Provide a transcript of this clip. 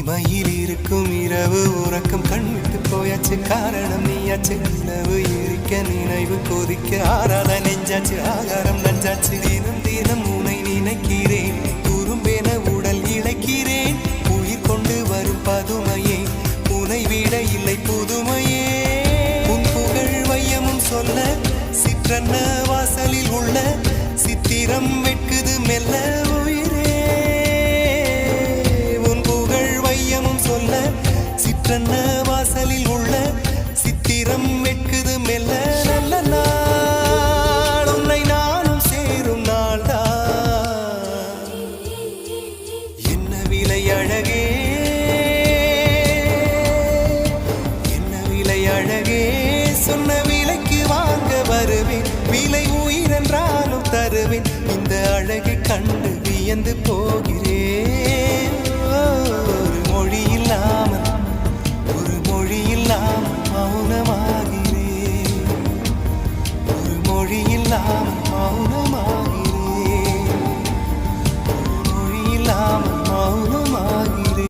இமையில் இருக்கும் இரவு உறக்கம் கண்விட்டு போயாச்சு காரணம் நீயாச்சு நிலவு எரிக்க நினைவு கொதிக்க ஆறாத நெஞ்சாச்சு ஆகாரம் நஞ்சாச்சு தினம் தினம் உனை நினைக்கிறேன் குறும்பென உடல் இழைக்கிறேன் உயிர் கொண்டு வரும் பதுமையே உனை விட இல்லை புதுமையே உன் புகழ் வையமும் சொல்ல சிற்றன்ன வாசலில் உள்ள சித்திரம் வெட்குது மெல்ல உயிரே உன் புகழ் வையமும் சொல்ல சிற்றன்ன வாசலில் உள்ள சித்திரம் வெட்குது மெல்ல நல்ல நாள் உன்னை நானும் சேரும் நாள்தான் என்ன விலை அழகே என்ன விலை அழகே சொன்ன விலைக்கு வாங்க வருவேன் விலை உயிரென்றாலும் தருவேன் இந்த அழகை கண்டு வியந்து போகிறேன் ஒரு மொழி இல்லாமல் மௌனமாகிறேன் ஒரு மொழி இல்லாமல் மௌனமா